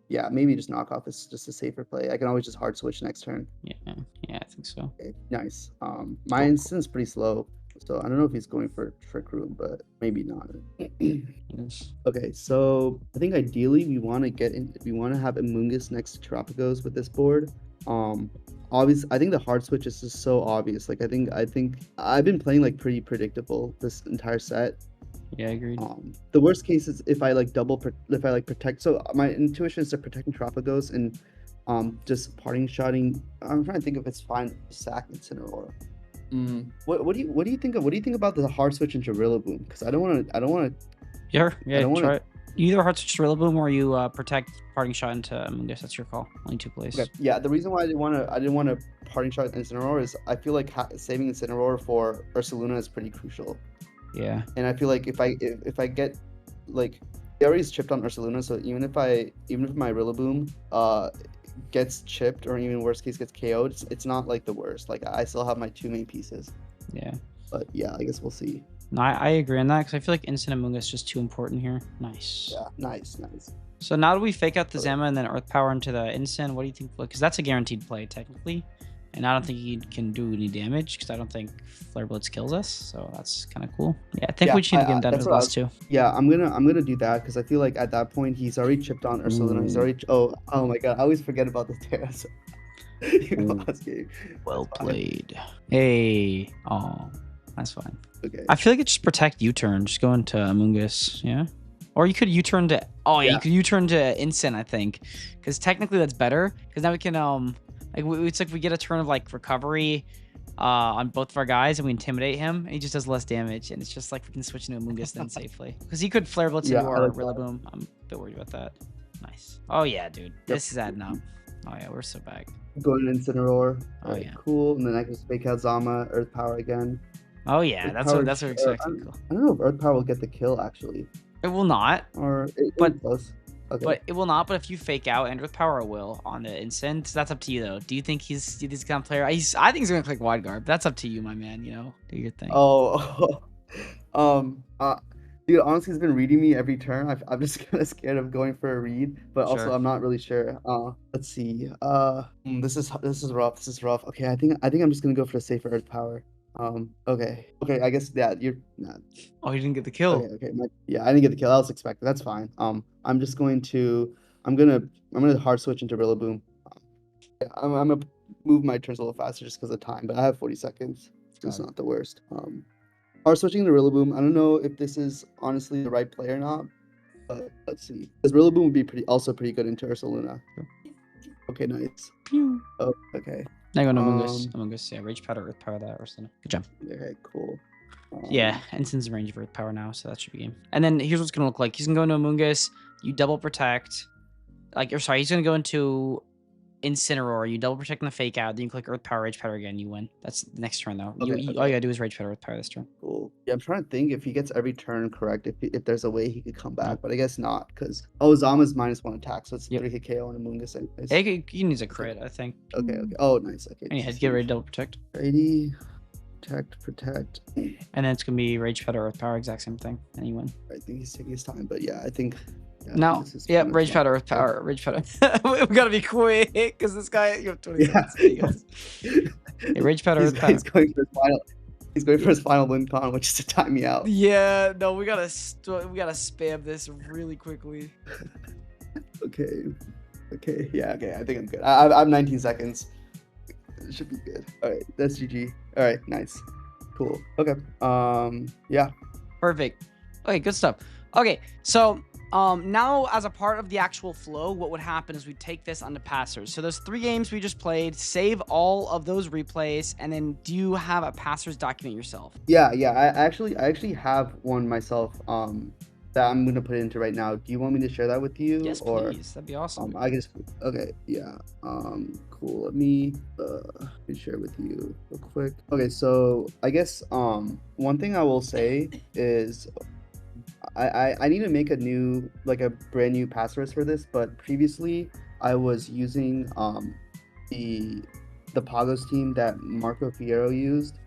yeah, maybe just knockoff is just a safer play. I can always just hard switch next turn. Yeah, yeah, I think so. Okay, nice. My Cool, cool. instant's pretty slow, so I don't know if he's going for trick room, but maybe not. Yes. Okay, so I think ideally we want to have Amoonguss next to Tropicos with this board. Obviously, I think the hard switch is just so obvious. Like, I think I've been playing like pretty predictable this entire set. Yeah, I agreed. The worst case is if I like if I like protect. So my intuition is to protecting Tropicos and just parting shotting. I'm trying to think if it's fine sack Incineroar. What do you think about the hard switch into Rillaboom? Because I don't want to. Yeah, I yeah, don't want try to. it. You either hard switch to Rillaboom or you protect parting shot into Amoonguss. That's your call. Only two plays. Okay, yeah, the reason why I didn't want to parting shot Incineroar is I feel like saving Incineroar for Ursaluna is pretty crucial. Yeah. And I feel like if I get like they already chipped on Ursaluna, so even if my Rillaboom gets chipped or even worst case gets KO'd, it's not like the worst. Like I still have my two main pieces. Yeah. But yeah, I guess we'll see. No, I agree on that because I feel like Instant Amoonguss is just too important here. Nice. Yeah, nice. So now do we fake out the Okay. Zama and then Earth Power into the Instant? What do you think? Because that's a guaranteed play technically, and I don't think he can do any damage because I don't think Flare Blitz kills us. So that's kind of cool. Yeah, I think we just need to get him down to that's the what I last was- two. Yeah, I'm gonna do that because I feel like at that point he's already chipped on Ursaluna. He's Ooh. already oh my god, I always forget about the Terras. Last game. Well That's fine. played. Hey. Oh, that's fine. Okay. I feel like it just protect U-turn. Just go into Amoonguss. Yeah. Or you could U-turn to. Oh yeah, Yeah. you could U-turn to Instant. I think because technically that's better because now we can it's like we get a turn of like recovery on both of our guys and we intimidate him and he just does less damage and it's just like we can switch into Amoonguss then safely because he could Flare Blitz Yeah, into I our like that. Rillaboom. I'm a bit worried about that. Nice. Oh yeah, dude. Yep. This is adding up. Oh yeah, we're so back. Going Incineroar. Oh, Alright, yeah. cool. And then I can fake out Zama, Earth Power again. Oh yeah, Earth that's Power, what we're expecting. Cool. I don't know if Earth Power will get the kill actually, It will not, or But- it's close. Okay. but it will not. But if you fake out and Earth Power will on the Instant, that's up to you though. Do you think he's kind of player? I think he's gonna click Wide Guard. But that's up to you, my man. You know, do your thing. Oh, dude, honestly, he's been reading me every turn. I'm just kind of scared of going for a read, but also Sure. I'm not really sure. Let's see. This is rough. This is rough. Okay, I think I'm just gonna go for the safer Earth Power. Okay. I guess you're not. Oh, he didn't get the kill. Okay. Yeah, I didn't get the kill. I was expecting. That's fine. I'm just going to. I'm gonna hard switch into Rillaboom. Yeah, I'm gonna move my turns a little faster just because of time, but I have 40 seconds. So it's Got it. not the worst. Hard switching to Rillaboom. I don't know if this is honestly the right play or not, but let's see. Because Rillaboom would be pretty good into Ursaluna. Sure. Okay, nice. Pew. Oh, okay. Now you go to Amoonguss. Amoonguss, yeah. Rage Powder, Earth Power that, or something. Good job. Okay, cool. Yeah, Ensign's in range of Earth Power now, so that should be game. And then here's what's gonna look like. He's gonna go into Amoonguss. You double protect. He's gonna go into Incineroar. You double protect in the fake out. Then you click Earth Power, Rage Powder again. You win. That's the next turn though. All you gotta do is Rage Powder, Earth Power this turn. Cool. Yeah, I'm trying to think if he gets every turn correct, if there's a way he could come back, Nope. but I guess not, because Zama's -1 attack, so it's Yep. 3 hit KO on Amoonguss anyways. He needs a crit, I think. Okay. Oh, nice. Okay. And you had to get ready to double protect. Ready, protect. And then it's gonna be Rage Powder, Earth Power, exact same thing. And you win. I think he's taking his time, but yeah, I think. Yeah, No. this is Yeah, pretty much Rage fine. Powder, Earth Power, Rage Powder. we gotta be quick because this guy, you have 20 Yeah. seconds. You guys. Hey, Rage Powder, Earth Power. He's going for his final. He's going for his final win con, which is to time me out. Yeah, no, we gotta spam this really quickly. Okay. Yeah. Okay. I think I'm good. I have 19 seconds. It should be good. All right. That's GG. All right. Nice. Cool. Okay. Yeah. Perfect. Okay, good stuff. Okay, so now as a part of the actual flow, what would happen is we take this onto passers. So those 3 games we just played, save all of those replays, and then do you have a passers document yourself? Yeah. I actually have one myself. That I'm gonna put into right now. Do you want me to share that with you? Yes, or please. That'd be awesome. I guess. Okay. Yeah. Cool. Let me share with you real quick. Okay. So I guess one thing I will say is I need to make a brand new passwords for this, but previously I was using the the Pagos team that Marco Fierro used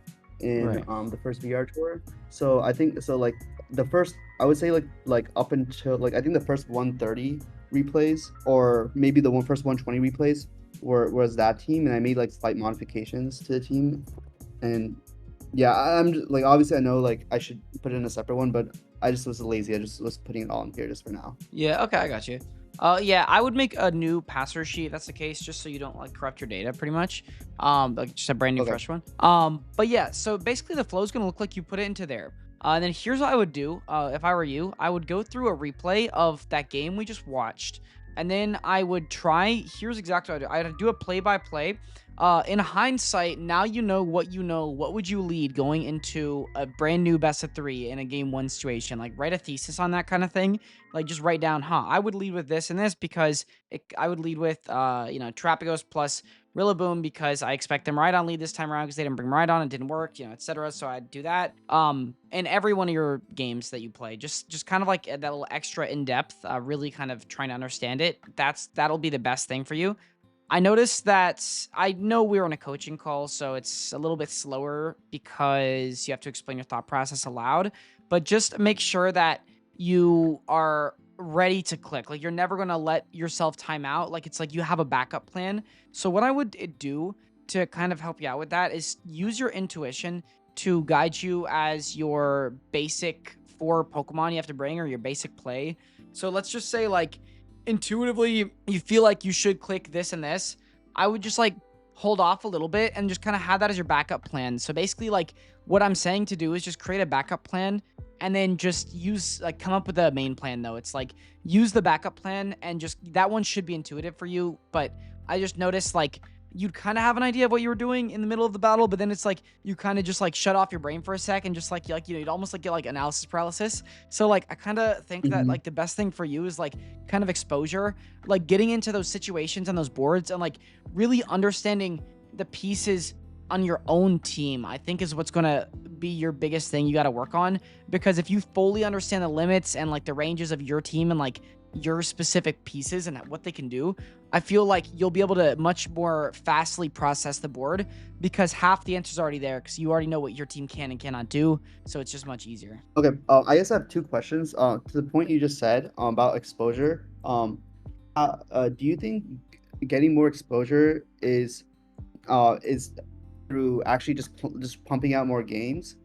in Right. the first VR tour. So I think so like the first I would say like up until like I think the first 130 replays or maybe the first 120 replays was that team, and I made like slight modifications to the team. And yeah, I'm just, like obviously I know like I should put it in a separate one, but I just was lazy. I just was putting it all in here just for now. Yeah, okay, I got you. Yeah, I would make a new passer sheet if that's the case, just so you don't like corrupt your data pretty much. Like just a brand new Okay. fresh one. But yeah, so basically the flow is gonna look like you put it into there. And then here's what I would do. If I were you, I would go through a replay of that game we just watched, and then I would try. Here's exactly what I do. I'd do a play-by-play. In hindsight, now you know what you know. What would you lead going into a brand new best of three in a game one situation? Like write a thesis on that kind of thing. Like just write down, I would lead with this and this because I would lead with Trapagos plus Rillaboom because I expect them right on lead this time around because they didn't bring right on, it didn't work, etc. So I'd do that. In every one of your games that you play, just kind of like that little extra in depth, really kind of trying to understand it. That'll be the best thing for you. I noticed that I know we were on a coaching call, so it's a little bit slower because you have to explain your thought process aloud. But just make sure that you are ready to click. Like you're never gonna let yourself time out. Like it's like you have a backup plan. So what I would do to kind of help you out with that is use your intuition to guide you as your basic four Pokemon you have to bring or your basic play. So let's just say like intuitively you feel like you should click this and this. I would just like hold off a little bit and just kind of have that as your backup plan. So basically like what I'm saying to do is just create a backup plan and then just use like come up with a main plan though. It's like use the backup plan and just that one should be intuitive for you, but I just noticed like you'd kind of have an idea of what you were doing in the middle of the battle, but then it's like you kind of just like shut off your brain for a sec and just like you'd almost like get like analysis paralysis. So like I kind of think that Hmm. like the best thing for you is like kind of exposure, like getting into those situations on those boards and like really understanding the pieces on your own team, I think is what's going to be your biggest thing you got to work on. Because if you fully understand the limits and like the ranges of your team and like your specific pieces and what they can do, I feel like you'll be able to much more fastly process the board because half the answer's already there because you already know what your team can and cannot do. So it's just much easier. Okay. I guess I have two questions. To the point you just said about exposure. Do you think getting more exposure is through actually just pumping out more games?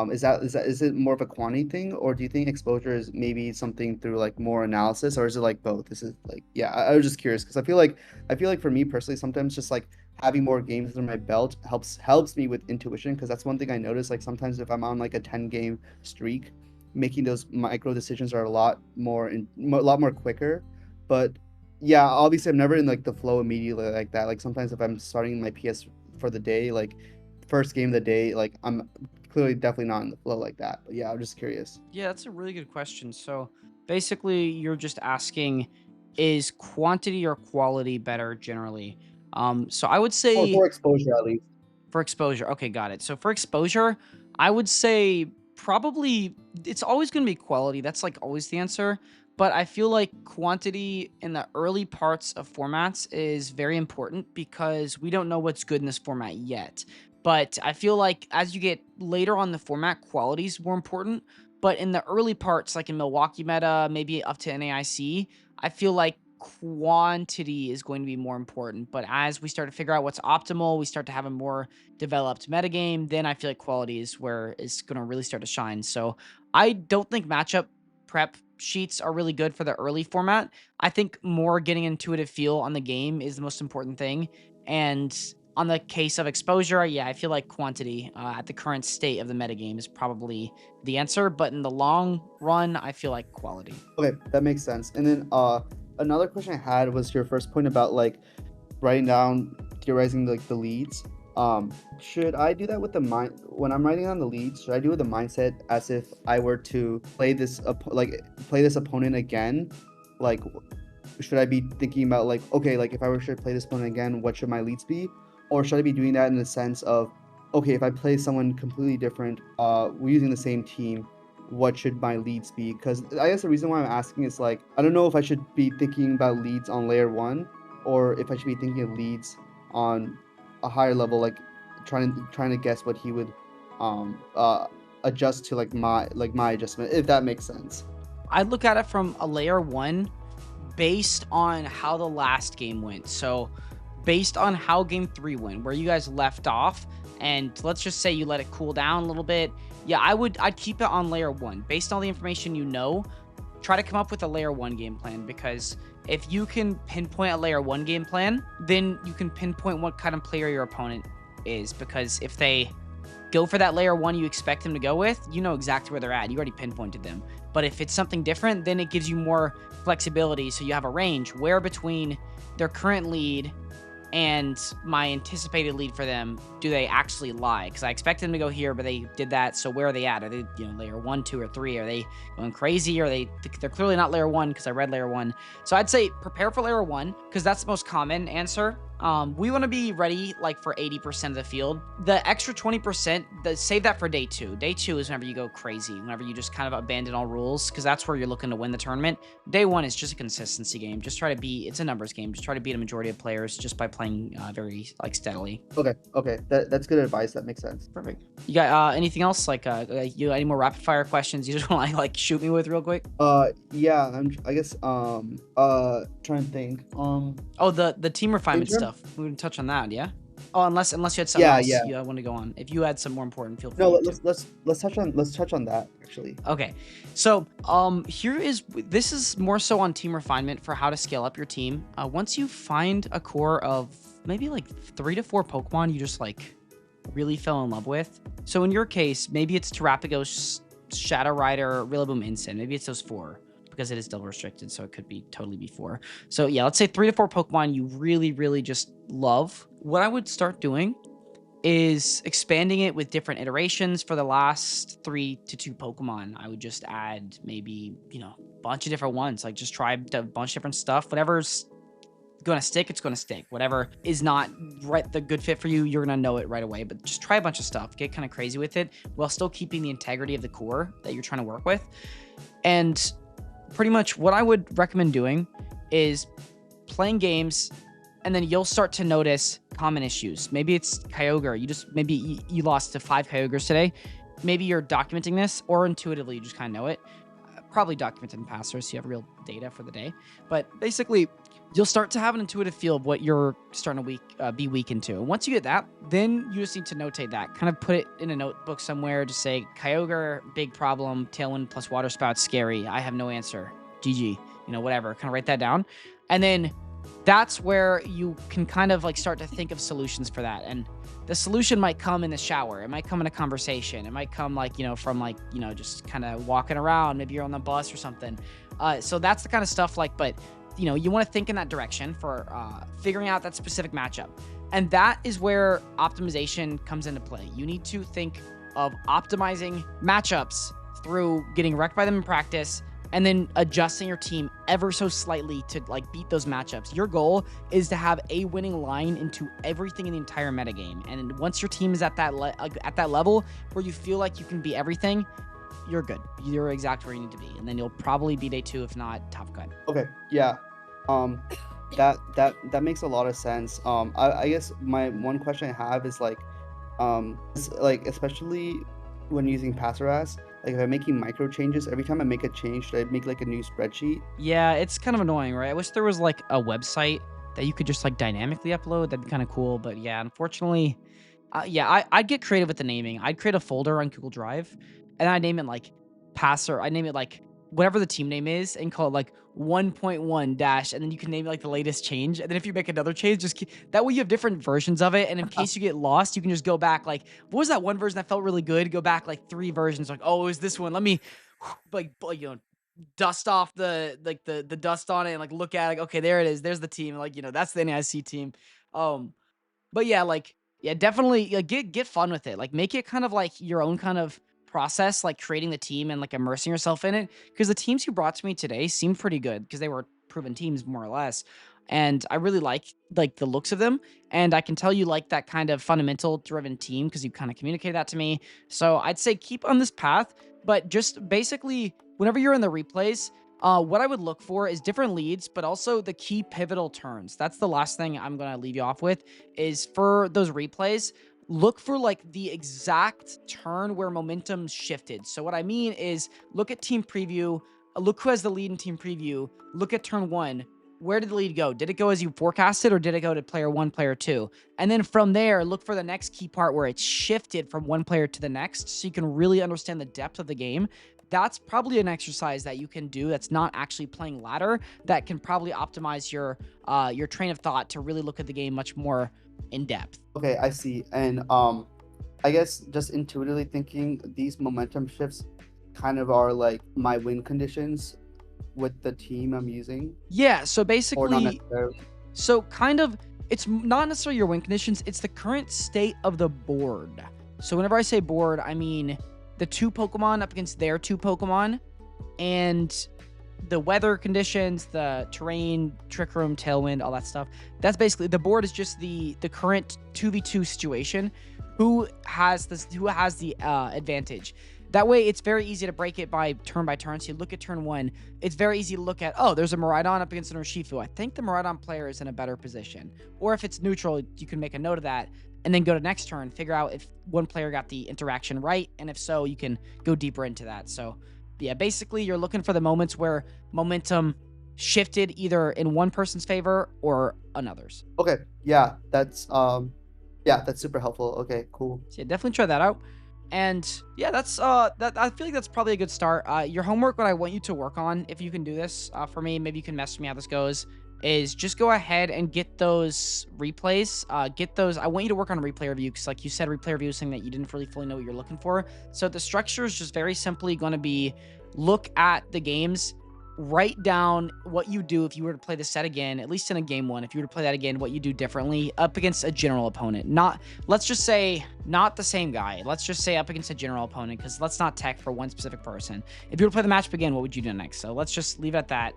Is it more of a quantity thing, or do you think exposure is maybe something through like more analysis, or is it like both? This is like yeah, I was just curious because I feel like for me personally, sometimes just like having more games under my belt helps me with intuition because that's one thing I notice. Like sometimes if I'm on like a 10 game streak, making those micro decisions are a lot more quicker. But yeah, obviously I'm never in like the flow immediately like that. Like sometimes if I'm starting my PS for the day, like first game of the day, like I'm clearly definitely not in the flow like that. But yeah, I'm just curious. Yeah, that's a really good question. So basically, you're just asking, is quantity or quality better generally? So I would For say exposure at least. for exposure. Okay, got it. So for exposure, I would say probably it's always going to be quality. That's like always the answer. But I feel like quantity in the early parts of formats is very important because we don't know what's good in this format yet. But I feel like as you get later on in the format, quality is more important. But in the early parts, like in Milwaukee meta, maybe up to NAIC, I feel like quantity is going to be more important. But as we start to figure out what's optimal, we start to have a more developed metagame, then I feel like quality is where it's going to really start to shine. So I don't think matchup prep sheets are really good for the early format. I think more getting intuitive feel on the game is the most important thing. And on the case of exposure, yeah, I feel like quantity at the current state of the metagame is probably the answer. But in the long run, I feel like quality. Okay, that makes sense. And then another question I had was your first point about like writing down theorizing like the leads. Should I do that with the mind when I'm writing down the leads? Should I do it with the mindset as if I were to play this opponent again? Like, should I be thinking about like, okay, like if I were to play this opponent again, what should my leads be? Or should I be doing that in the sense of, okay, if I play someone completely different, we're using the same team, what should my leads be? Because I guess the reason why I'm asking is like, I don't know if I should be thinking about leads on layer one or if I should be thinking of leads on a higher level, like trying to guess what he would um uh adjust to, like my adjustment, if that makes sense. I'd look at it from a layer one based on how the last game went. So, based on how game three went, where you guys left off, and let's just say you let it cool down a little bit. Yeah, I'd keep it on layer one. Based on the information you know, try to come up with a layer one game plan, because if you can pinpoint a layer one game plan, then you can pinpoint what kind of player your opponent is. Because if they go for that layer one you expect them to go with, you know exactly where they're at. You already pinpointed them. But if it's something different, then it gives you more flexibility. So you have a range where between their current lead and my anticipated lead for them, do they actually lie? Because I expect them to go here, but they did that. So where are they at? Are they, layer 1, 2, or 3? Are they going crazy? Are they're clearly not layer 1, because I read layer 1. So I'd say prepare for layer 1, because that's the most common answer. We want to be ready like for 80% of the field. The extra 20%, save that for day 2. Day 2 is whenever you go crazy, whenever you just kind of abandon all rules, because that's where you're looking to win the tournament. Day 1 is just a consistency game. Just try to beat, it's a numbers game. Just try to beat a majority of players just by playing very like steadily. Okay, that's good advice. That makes sense. Perfect. You got anything else? Like you any more rapid fire questions you just want to like shoot me with real quick? Yeah, I guess trying to think. Oh, the team refinement stuff. We can touch on that, yeah? Oh, unless you had something else you want to go on. If you had some more important, feel free. No, let's touch on that actually. Okay. So, this is more so on team refinement for how to scale up your team. Once you find a core of maybe like 3 to 4 Pokemon you just like really fell in love with. So in your case, maybe it's Terapagos, Shadow Rider, Rillaboom, Incin. Maybe it's those 4, because it is still restricted, so it could be totally be 4. So yeah, let's say 3 to 4 Pokemon you really, really just love. What I would start doing is expanding it with different iterations. For the last 3 to 2 Pokemon, I would just add maybe, a bunch of different ones. Like just try a bunch of different stuff. Whatever's going to stick, it's going to stick. Whatever is not the good fit for you, you're going to know it right away. But just try a bunch of stuff. Get kind of crazy with it while still keeping the integrity of the core that you're trying to work with. And pretty much what I would recommend doing is playing games, and then you'll start to notice common issues. Maybe it's Kyogre. Maybe you lost to 5 Kyogres today. Maybe you're documenting this, or intuitively you just kind of know it. Probably documented in passers, so you have real data for the day. But basically, you'll start to have an intuitive feel of what you're starting to be weak into. And once you get that, then you just need to notate that. Kind of put it in a notebook somewhere. Just say, Kyogre, big problem. Tailwind plus Water Spout, scary. I have no answer. GG. Whatever. Kind of write that down. And then that's where you can kind of like start to think of solutions for that. And the solution might come in the shower. It might come in a conversation. It might come like, from like, just kind of walking around. Maybe you're on the bus or something. So that's the kind of stuff like, but you want to think in that direction for figuring out that specific matchup. And that is where optimization comes into play. You need to think of optimizing matchups through getting wrecked by them in practice, and then adjusting your team ever so slightly to like beat those matchups. Your goal is to have a winning line into everything in the entire metagame. And once your team is at that level where you feel like you can beat everything, you're good. You're exactly where you need to be. And then you'll probably be day 2, if not top cut. Okay, yeah. That makes a lot of sense. I guess my one question I have is like especially when using Passeras, like if I'm making micro changes, every time I make a change, should I make like a new spreadsheet? Yeah, it's kind of annoying, right? I wish there was like a website that you could just like dynamically upload. That'd be kind of cool. But yeah, unfortunately, I'd get creative with the naming. I'd create a folder on Google Drive, and I'd name it like I'd name it like whatever the team name is, and call it like 1.1 dash, and then you can name it like the latest change. And then if you make another change, that way you have different versions of it. And in case you get lost, you can just go back. Like, what was that one version that felt really good? Go back like 3 versions. Like, oh, it was this one. Let me like dust off the dust on it and like look at it. Like, okay, there it is. There's the team. Like, that's the NAIC team. But yeah, like, yeah, definitely get fun with it. Like, make it kind of like your own kind of process, like creating the team and like immersing yourself in it. Because the teams you brought to me today seemed pretty good, because they were proven teams more or less. And I really like the looks of them. And I can tell you like that kind of fundamental driven team, because you kind of communicated that to me. So I'd say keep on this path, but just basically whenever you're in the replays, What I would look for is different leads, but also the key pivotal turns. That's the last thing I'm gonna leave you off with. Is for those replays, look for like the exact turn where momentum shifted. So what I mean is, look at team preview. Look who has the lead in team preview. Look at turn one. Where did the lead go? Did it go as you forecasted, or did it go to player one, player two? And then from there, look for the next key part where it shifted from one player to the next, so you can really understand the depth of the game. That's probably an exercise that you can do that's not actually playing ladder, that can probably optimize your train of thought to really look at the game much more in depth. Okay, I see. And I guess just intuitively thinking, these momentum shifts kind of are like my win conditions with the team I'm using, Yeah, so or not basically, necessarily. so kind of, it's not necessarily your win conditions, it's the current state of the board. So whenever I say board, I mean the two Pokemon up against their two Pokemon, and the weather conditions, the terrain, trick room, tailwind, all that stuff. That's basically the board, is just the current 2v2 situation. Who has the advantage? That way, it's very easy to break it by turn. So you look at turn one. It's very easy to look at, oh, there's a Miraidon up against an Urshifu. I think the Miraidon player is in a better position. Or if it's neutral, you can make a note of that and then go to next turn, figure out if one player got the interaction right, and if so, you can go deeper into that. So yeah, basically you're looking for the moments where momentum shifted either in one person's favor or another's. Okay, yeah, that's super helpful. Okay, cool. So yeah, definitely try that out. And yeah, that's that I feel like that's probably a good start. Your homework, what I want you to work on, if you can do this, for me, maybe you can message me how this goes, is just go ahead and get those replays. Get those. I want you to work on replay review, because like you said, replay review is something that you didn't really fully know what you're looking for. So the structure is just very simply going to be, look at the games, write down what you do if you were to play the set again, at least in a game one. If you were to play that again, what you do differently up against a general opponent. Not, let's just say, not the same guy. Let's just say up against a general opponent, because let's not tech for one specific person. If you were to play the matchup again, what would you do next? So let's just leave it at that.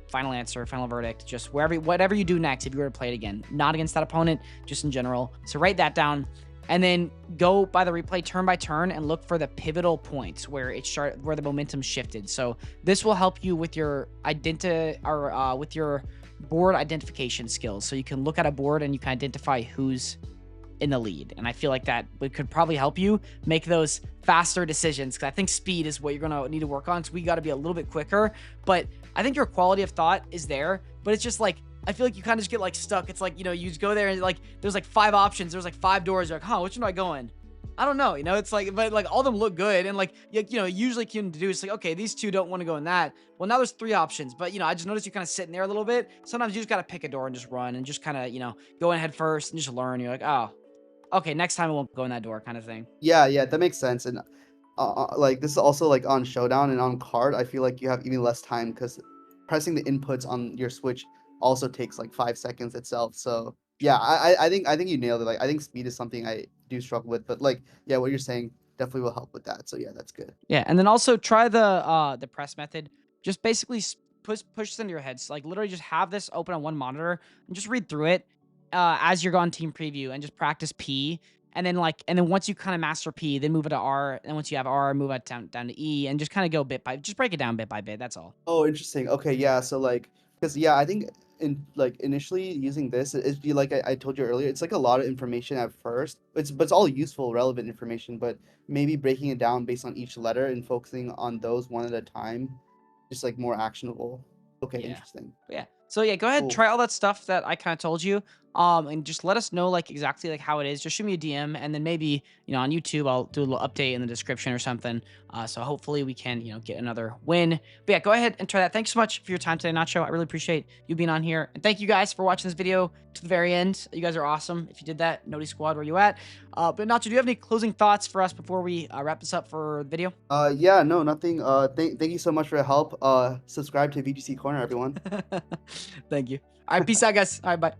Final answer, final verdict, just whatever you do next, if you were to play it again, not against that opponent, just in general. So write that down, and then go by the replay turn by turn and look for the pivotal points where where the momentum shifted. So this will help you with your with your board identification skills. So you can look at a board and you can identify who's in the lead. And I feel like that could probably help you make those faster decisions, because I think speed is what you're going to need to work on. So we got to be a little bit quicker, but I think your quality of thought is there, but it's just like, I feel like you kind of just get like stuck. It's like, you just go there and like, there's like 5 options. There's like 5 doors. You're like, huh, which one do I go in? I don't know. It's like, but like all of them look good. And like, usually you can do, it's like, okay, these 2 don't want to go in that. Well, now there's 3 options, but I just noticed you kind of sitting there a little bit. Sometimes you just got to pick a door and just run and just kind of, go in head first and just learn. You're like, oh, okay, next time I won't go in that door, kind of thing. Yeah, that makes sense. And like this is also like on Showdown and on card. I feel like you have even less time because pressing the inputs on your Switch also takes like 5 seconds itself. So yeah, I think you nailed it. Like I think speed is something I do struggle with, but like yeah, what you're saying definitely will help with that. So yeah, that's good. Yeah, and then also try the press method. Just basically push this into your head. So like literally just have this open on one monitor and just read through it as you're on team preview, and just practice P. And then once you kind of master P, then move it to R. And once you have R, move it down to E, and just kind of go just break it down bit by bit. That's all. Oh, interesting. Okay, yeah. So like, because yeah, I think in like initially using this, it'd be like I told you earlier, it's like a lot of information at first. But it's all useful, relevant information. But maybe breaking it down based on each letter and focusing on those one at a time, just like more actionable. Okay, Yeah. interesting. But yeah. So yeah, go ahead, Cool. try all that stuff that I kind of told you. And just let us know like exactly like how it is. Just shoot me a DM, and then maybe, on YouTube I'll do a little update in the description or something. So hopefully we can, get another win. But yeah, go ahead and try that. Thanks so much for your time today, Nacho. I really appreciate you being on here. And thank you guys for watching this video to the very end. You guys are awesome. If you did that, Noti Squad, where you at? But Nacho, do you have any closing thoughts for us before we wrap this up for the video? Yeah, no, nothing. Thank you so much for your help. Subscribe to VGC Corner, everyone. Thank you. All right, peace out, guys. All right, bye.